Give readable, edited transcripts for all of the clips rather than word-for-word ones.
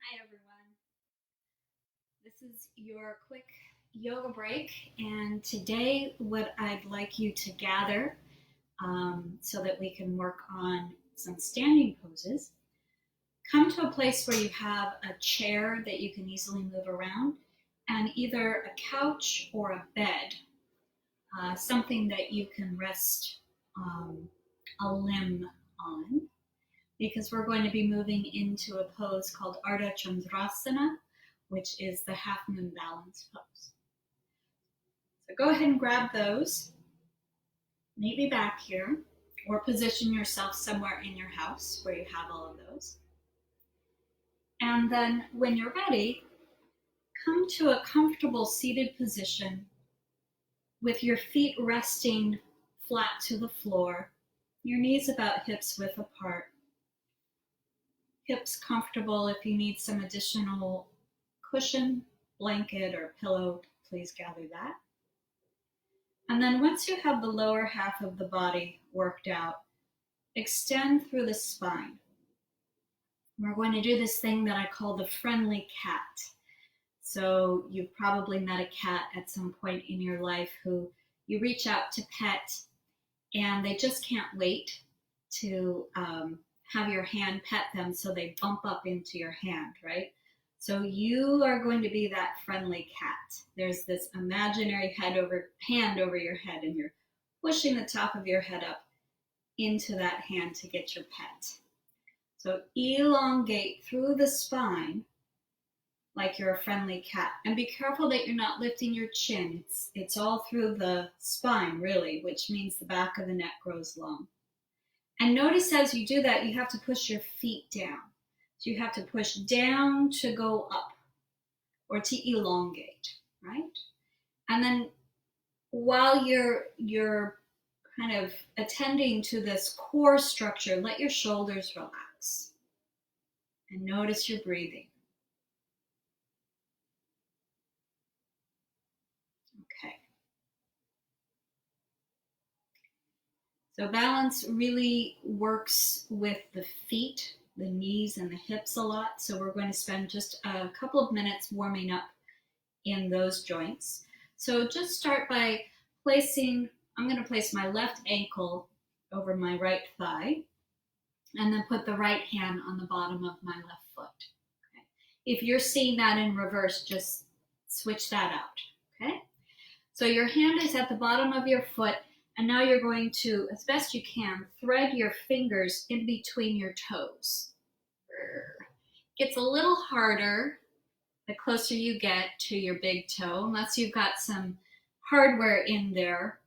Hi everyone. This is your quick yoga break, and today what I'd like you to gather so that we can work on some standing poses. Come to a place where you have a chair that you can easily move around, and either a couch or a bed, something that you can rest a limb on, because we're going to be moving into a pose called Ardha Chandrasana, which is the half moon balance pose. So go ahead and grab those, meet me back here, or position yourself somewhere in your house where you have all of those. And then when you're ready, come to a comfortable seated position with your feet resting flat to the floor, your knees about hips width apart. Hips comfortable. If you need some additional cushion, blanket, or pillow, please gather that. And then once you have the lower half of the body worked out, extend through the spine. We're going to do this thing that I call the friendly cat. So you've probably met a cat at some point in your life who you reach out to pet, and they just can't wait to have your hand pet them, so they bump up into your hand, right? So you are going to be that friendly cat. There's this imaginary hand over your head, and you're pushing the top of your head up into that hand to get your pet. So elongate through the spine like you're a friendly cat. And be careful that you're not lifting your chin. It's all through the spine, really, which means the back of the neck grows long. And notice as you do that, you have to push your feet down. So you have to push down to go up or to elongate, right? And then while you're kind of attending to this core structure, let your shoulders relax and notice your breathing. Okay. So balance really works with the feet, the knees, and the hips a lot. So we're going to spend just a couple of minutes warming up in those joints. So just start by I'm going to place my left ankle over my right thigh, and then put the right hand on the bottom of my left foot. Okay. If you're seeing that in reverse, just switch that out. Okay. So your hand is at the bottom of your foot, and now you're going to, as best you can, thread your fingers in between your toes. Gets a little harder the closer you get to your big toe, unless you've got some hardware in there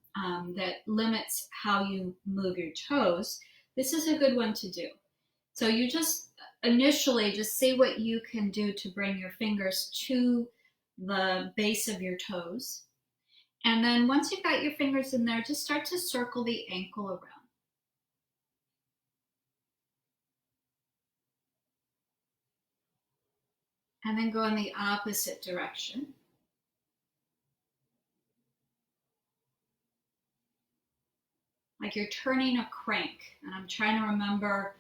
that limits how you move your toes. This is a good one to do. So you just initially just see what you can do to bring your fingers to the base of your toes. And then once you've got your fingers in there, just start to circle the ankle around. And then go in the opposite direction. Like you're turning a crank. And I'm trying to remember,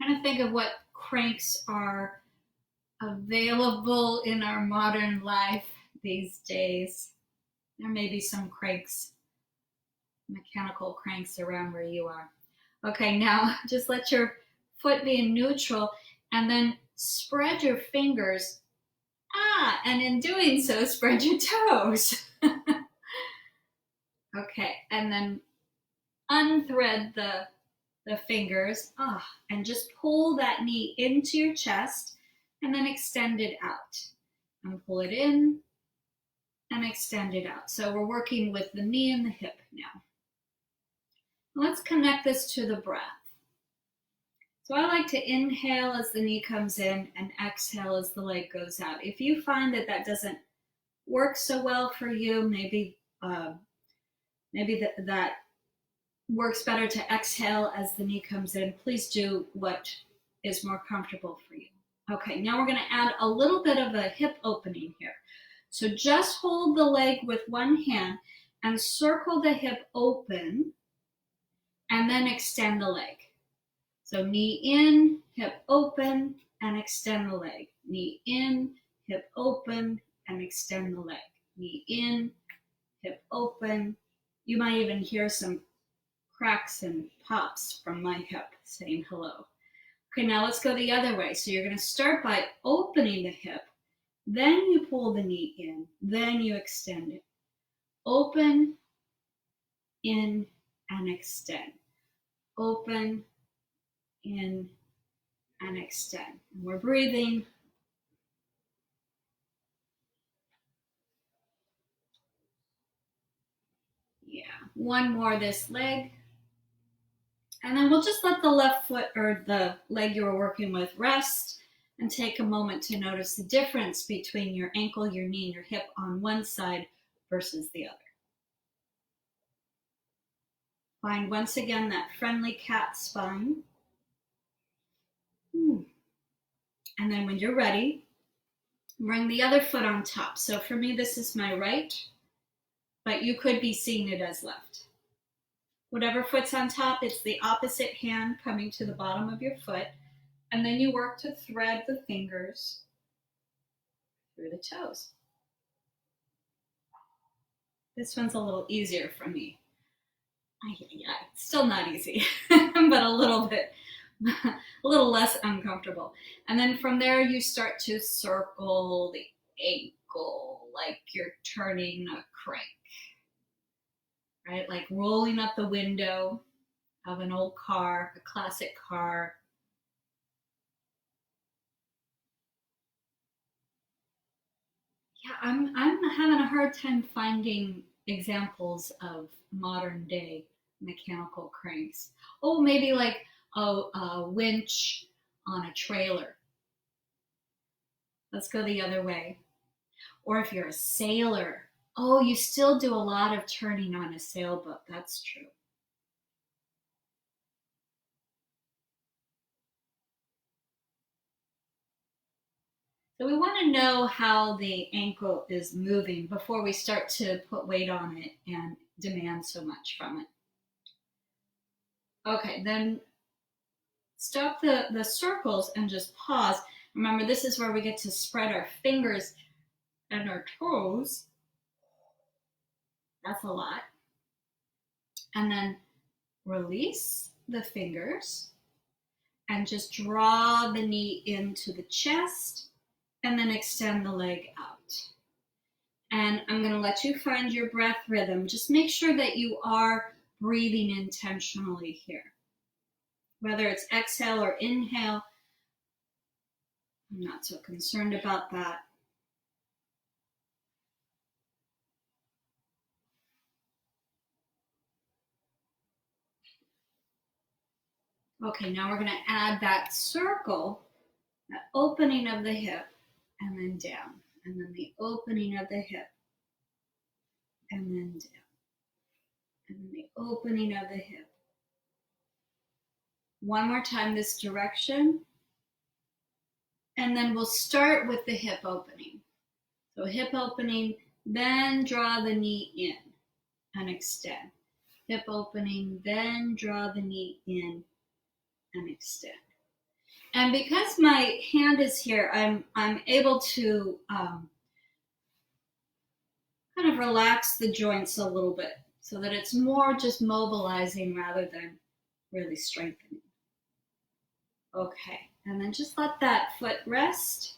kind of think of what cranks are available in our modern life these days. There may be some cranks, mechanical cranks around where you are. Okay, now just let your foot be in neutral, and then spread your fingers. And in doing so, spread your toes. Okay, and then unthread the fingers, and just pull that knee into your chest, and then extend it out. And pull it in, and extend it out. So we're working with the knee and the hip now. Let's connect this to the breath. So I like to inhale as the knee comes in and exhale as the leg goes out. If you find that that doesn't work so well for you, maybe that works better to exhale as the knee comes in, please do what is more comfortable for you. Okay, now we're going to add a little bit of a hip opening here. So just hold the leg with one hand and circle the hip open, and then extend the leg. So knee in, hip open, and extend the leg. knee in, hip open, and extend the leg. Knee in, hip open. You might even hear some cracks and pops from my hip saying hello. Okay, now let's go the other way. So you're going to start by opening the hip, then you pull the knee in, then you extend it. Open, in, and extend. Open, in, and extend. And we're breathing. Yeah, one more this leg. And then we'll just let the left foot or the leg you were working with rest and take a moment to notice the difference between your ankle, your knee, and your hip on one side versus the other. Find once again that friendly cat spine. And then when you're ready, bring the other foot on top. So for me, this is my right, but you could be seeing it as left. Whatever foot's on top, it's the opposite hand coming to the bottom of your foot. And then you work to thread the fingers through the toes. This one's a little easier for me. Yeah, it's still not easy, but a little less uncomfortable. And then from there, you start to circle the ankle like you're turning a crank, right? Like rolling up the window of an old car, a classic car. Yeah, I'm having a hard time finding examples of modern day mechanical cranks. Oh, maybe like a winch on a trailer. Let's go the other way. Or if you're a sailor, oh, you still do a lot of turning on a sailboat. That's true. So we want to know how the ankle is moving before we start to put weight on it and demand so much from it. Okay, then stop the circles and just pause. Remember, this is where we get to spread our fingers and our toes. That's a lot. And then release the fingers and just draw the knee into the chest and then extend the leg out. And I'm going to let you find your breath rhythm. Just make sure that you are breathing intentionally here. Whether it's exhale or inhale, I'm not so concerned about that. Okay, now we're going to add that circle, that opening of the hip, and then down. And then the opening of the hip, and then down. And then the opening of the hip. One more time this direction. And then we'll start with the hip opening. So hip opening, then draw the knee in and extend. Hip opening, then draw the knee in and extend. And because my hand is here, I'm able to kind of relax the joints a little bit so that it's more just mobilizing rather than really strengthening. Okay, and then just let that foot rest.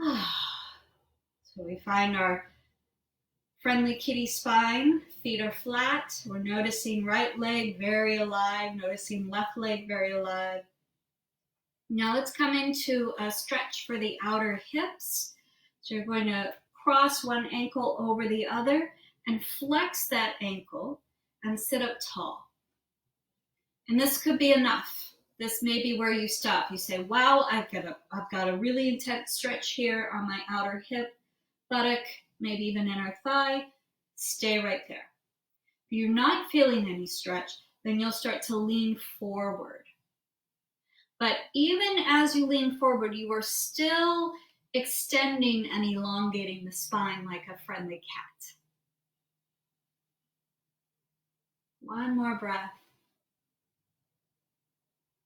So we find our friendly kitty spine, feet are flat. We're noticing right leg very alive, noticing left leg very alive. Now let's come into a stretch for the outer hips. So you're going to cross one ankle over the other and flex that ankle and sit up tall. And this could be enough. This may be where you stop. You say, wow, I've got a really intense stretch here on my outer hip, buttock, maybe even inner thigh. Stay right there. If you're not feeling any stretch, then you'll start to lean forward. But even as you lean forward, you are still extending and elongating the spine like a friendly cat. One more breath.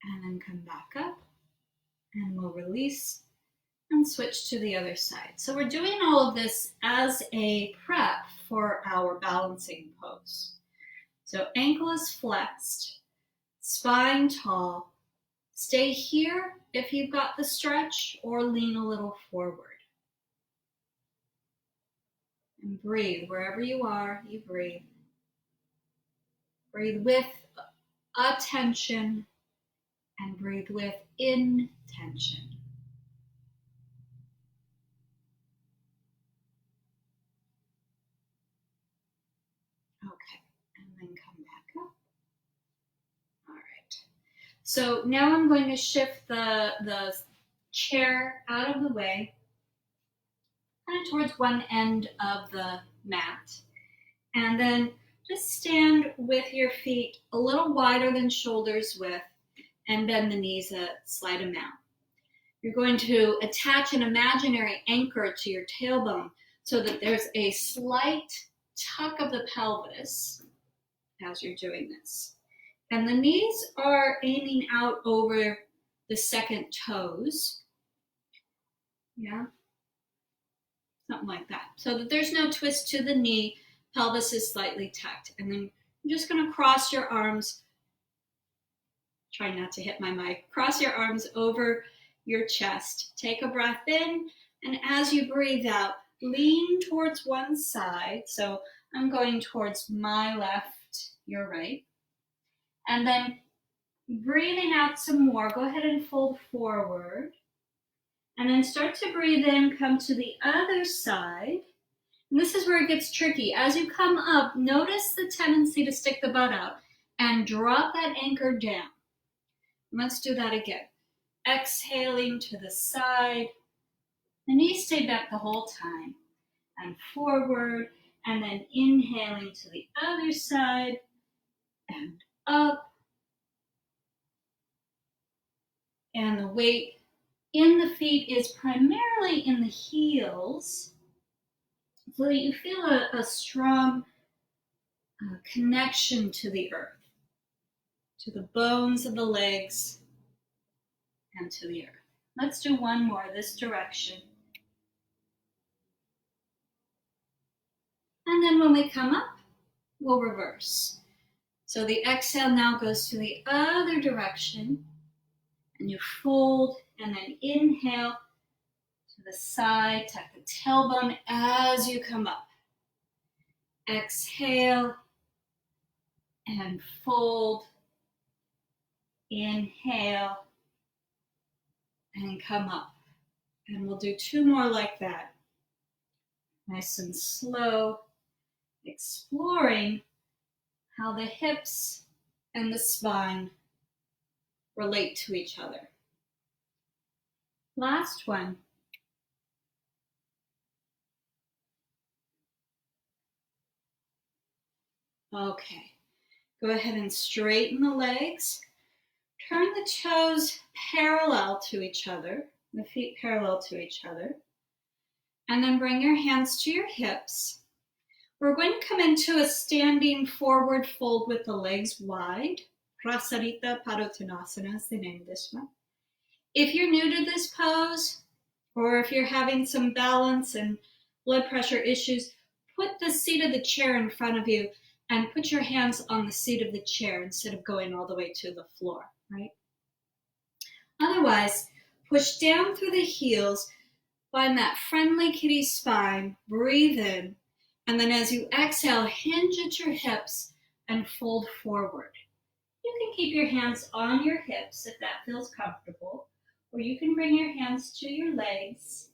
And then come back up. And we'll release and switch to the other side. So we're doing all of this as a prep for our balancing pose. So ankle is flexed, spine tall. Stay here if you've got the stretch, or lean a little forward. And breathe. Wherever you are, you breathe. Breathe with attention and breathe with intention. Okay, and then come back up. All right. So now I'm going to shift the chair out of the way, kind of towards one end of the mat. And then just stand with your feet a little wider than shoulders width and bend the knees a slight amount. You're going to attach an imaginary anchor to your tailbone so that there's a slight tuck of the pelvis as you're doing this. And the knees are aiming out over the second toes. Yeah, something like that. So that there's no twist to the knee, pelvis is slightly tucked. And then I'm just gonna cross your arms, try not to hit my mic, cross your arms over your chest. Take a breath in, and as you breathe out, lean towards one side. So I'm going towards my left, your right. And then breathing out some more, go ahead and fold forward. And then start to breathe in, come to the other side. And this is where it gets tricky. As you come up, notice the tendency to stick the butt out and drop that anchor down. Let's do that again. Exhaling to the side. The knees stay back the whole time. And forward. And then inhaling to the other side. And up. And the weight in the feet is primarily in the heels, so that you feel a strong connection to the earth, to the bones of the legs, and to the earth. Let's do one more this direction. And then when we come up, we'll reverse. So the exhale now goes to the other direction, and you fold, and then inhale to the side, tuck the tailbone as you come up. Exhale and fold. Inhale and come up. And we'll do two more like that. Nice and slow, exploring how the hips and the spine relate to each other. Last one. Okay, go ahead and straighten the legs. Turn the toes parallel to each other, the feet parallel to each other. And then bring your hands to your hips. We're going to come into a standing forward fold with the legs wide. Prasarita Padottanasana is the name of this one. If you're new to this pose, or if you're having some balance and blood pressure issues, put the seat of the chair in front of you and put your hands on the seat of the chair instead of going all the way to the floor, right? Otherwise, push down through the heels, find that friendly kitty spine, breathe in, and then as you exhale, hinge at your hips and fold forward. You can keep your hands on your hips if that feels comfortable, or you can bring your hands to your legs,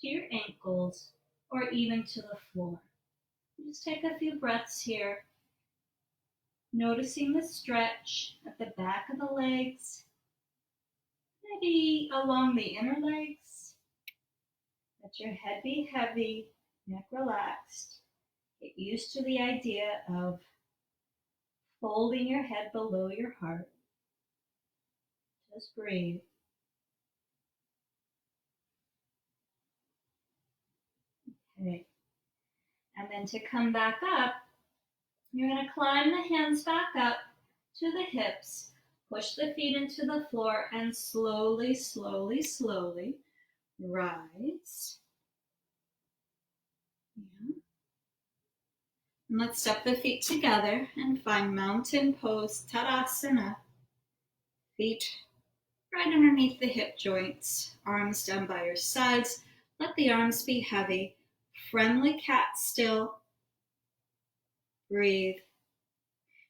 to your ankles, or even to the floor. Just take a few breaths here, noticing the stretch at the back of the legs, maybe along the inner legs. Let your head be heavy, neck relaxed. Get used to the idea of folding your head below your heart. Just breathe. Okay. And then to come back up, you're going to climb the hands back up to the hips, push the feet into the floor, and slowly, slowly, slowly rise. Yeah. And let's step the feet together and find mountain pose, Tadasana. Feet right underneath the hip joints, arms down by your sides. Let the arms be heavy. Friendly cat still. Breathe.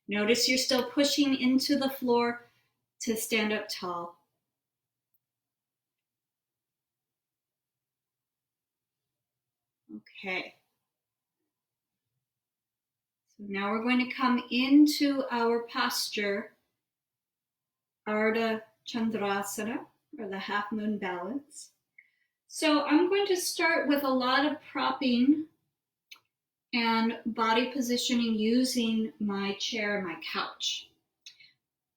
Notice you're still pushing into the floor to stand up tall. Okay. So now we're going to come into our posture, Ardha Chandrasana, or the half moon balance. So I'm going to start with a lot of propping and body positioning using my chair, my couch.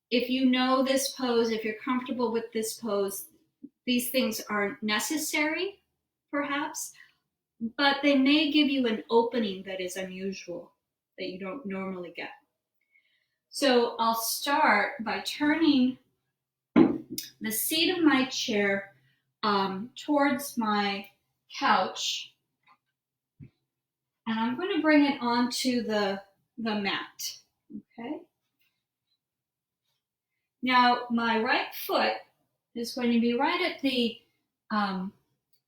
If you know this pose, if you're comfortable with this pose, these things aren't necessary, perhaps, but they may give you an opening that is unusual, that you don't normally get. So I'll start by turning the seat of my chair towards my couch, and I'm going to bring it onto the mat, okay? Now, my right foot is going to be right at the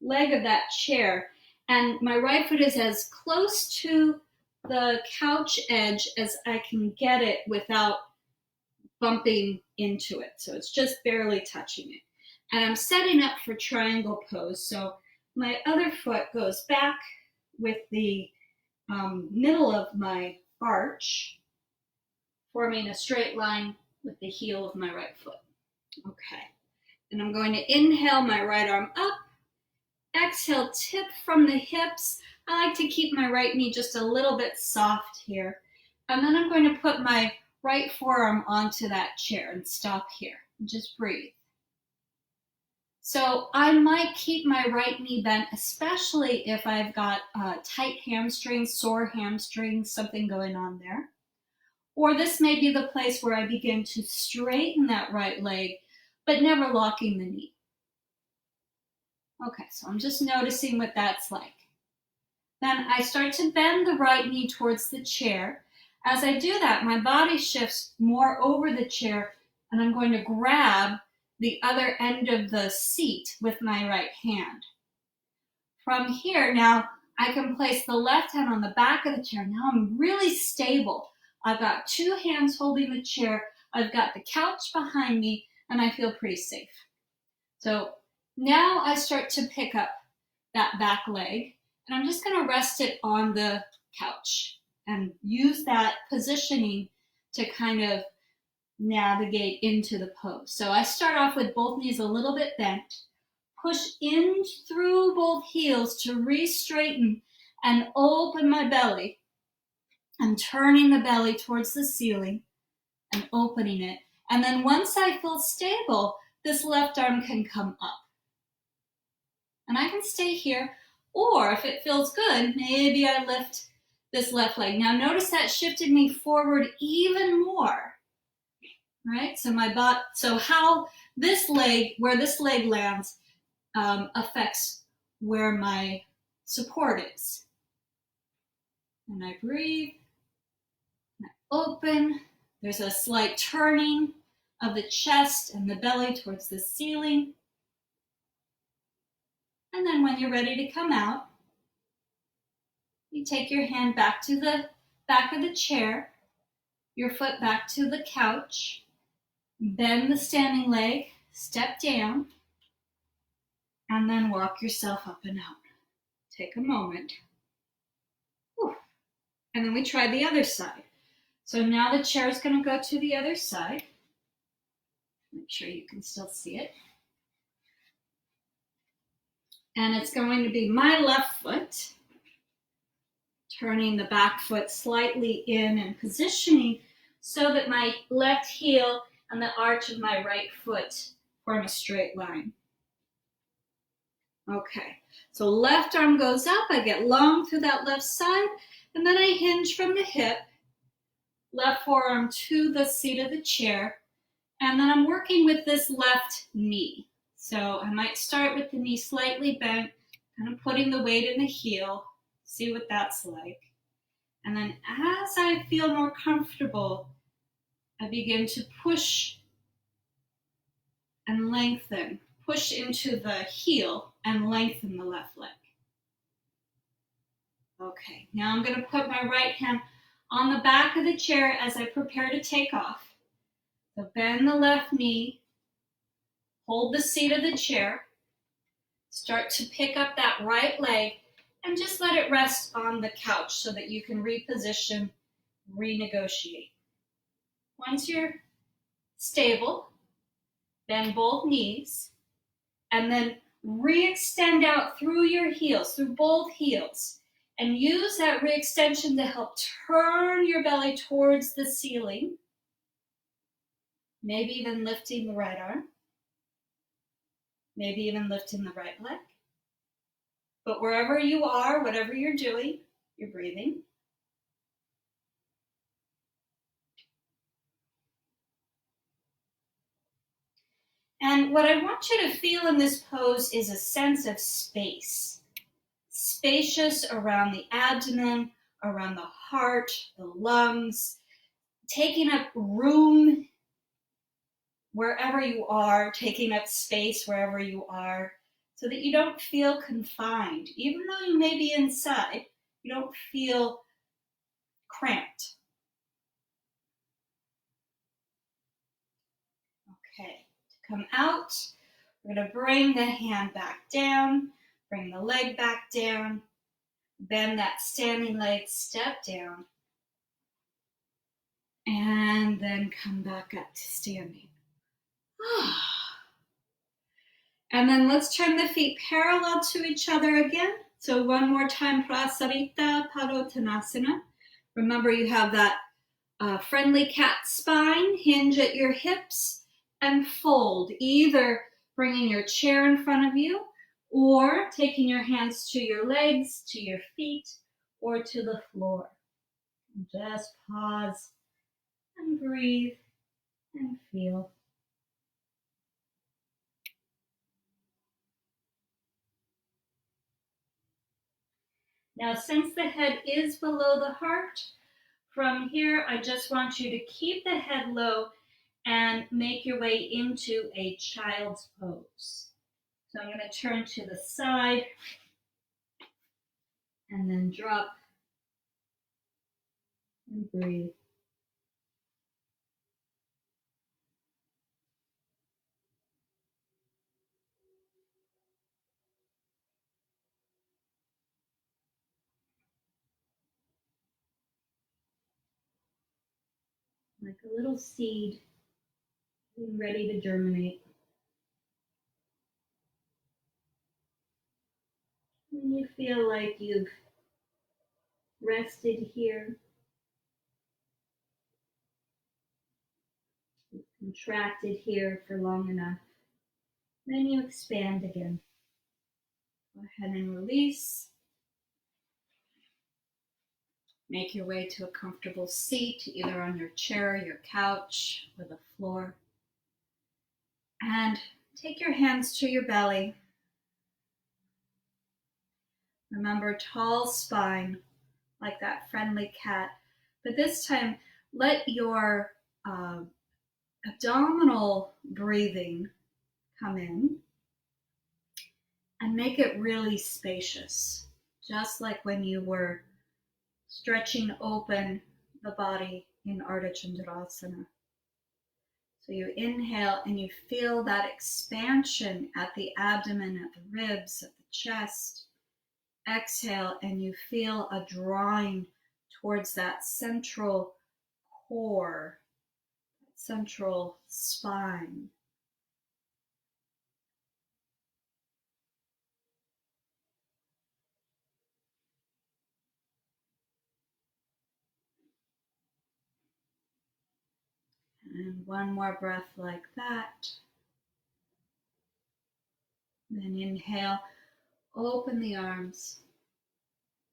leg of that chair, and my right foot is as close to the couch edge as I can get it without bumping into it. So it's just barely touching it. And I'm setting up for triangle pose. So my other foot goes back with the middle of my arch, forming a straight line with the heel of my right foot. Okay. And I'm going to inhale my right arm up. Exhale, tip from the hips. I like to keep my right knee just a little bit soft here. And then I'm going to put my right forearm onto that chair and stop here. Just breathe. So I might keep my right knee bent, especially if I've got tight hamstrings, sore hamstrings, something going on there. Or this may be the place where I begin to straighten that right leg, but never locking the knee. Okay, so I'm just noticing what that's like. Then I start to bend the right knee towards the chair. As I do that, my body shifts more over the chair, and I'm going to grab the other end of the seat with my right hand. From here, now I can place the left hand on the back of the chair. Now I'm really stable. I've got two hands holding the chair. I've got the couch behind me, and I feel pretty safe. So now I start to pick up that back leg, and I'm just going to rest it on the couch and use that positioning to kind of navigate into the pose. So I start off with both knees a little bit bent, push in through both heels to re-straighten and open my belly. I'm turning the belly towards the ceiling and opening it. And then once I feel stable, this left arm can come up. And I can stay here, or if it feels good, maybe I lift this left leg. Now notice that shifted me forward even more, right? So how this leg, where this leg lands, affects where my support is. And I breathe, and I open. There's a slight turning of the chest and the belly towards the ceiling. And then when you're ready to come out, you take your hand back to the back of the chair, your foot back to the couch, bend the standing leg, step down, and then walk yourself up and out. Take a moment. Whew. And then we try the other side. So now the chair is going to go to the other side. Make sure you can still see it. And it's going to be my left foot, turning the back foot slightly in and positioning so that my left heel and the arch of my right foot form a straight line. Okay, so left arm goes up, I get long through that left side, and then I hinge from the hip, left forearm to the seat of the chair, and then I'm working with this left knee. So I might start with the knee slightly bent, kind of putting the weight in the heel, see what that's like. And then as I feel more comfortable, I begin to push and lengthen, push into the heel and lengthen the left leg. Okay, now I'm going to put my right hand on the back of the chair as I prepare to take off. So bend the left knee, hold the seat of the chair, start to pick up that right leg, and just let it rest on the couch so that you can reposition, renegotiate. Once you're stable, bend both knees, and then re-extend out through your heels, through both heels, and use that re-extension to help turn your belly towards the ceiling, maybe even lifting the right arm, maybe even lifting the right leg. But wherever you are, whatever you're doing, you're breathing. And what I want you to feel in this pose is a sense of space. Spacious around the abdomen, around the heart, the lungs, taking up room wherever you are, taking up space wherever you are, so that you don't feel confined. Even though you may be inside, you don't feel cramped. Okay, to come out, we're going to bring the hand back down, bring the leg back down, bend that standing leg, step down, and then come back up to standing. And then let's turn the feet parallel to each other again. So one more time, Prasarita Padottanasana. Remember, you have that friendly cat spine, hinge at your hips, and fold, either bringing your chair in front of you or taking your hands to your legs, to your feet, or to the floor. Just pause and breathe and feel. Now, since the head is below the heart, from here, I just want you to keep the head low and make your way into a child's pose. So I'm going to turn to the side and then drop and breathe. Like a little seed being ready to germinate. When you feel like you've rested here, you've contracted here for long enough, then you expand again. Go ahead and release. Make your way to a comfortable seat, either on your chair, your couch, or the floor. And take your hands to your belly. Remember, tall spine, like that friendly cat. But this time, let your abdominal breathing come in and make it really spacious, just like when you were stretching open the body in Ardha Chandrasana. So you inhale and you feel that expansion at the abdomen, at the ribs, at the chest. Exhale and you feel a drawing towards that central core, central spine. And one more breath like that. Then inhale, open the arms,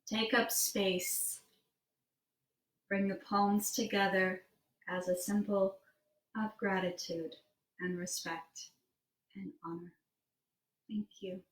take up space, bring the palms together as a symbol of gratitude and respect and honor. Thank you.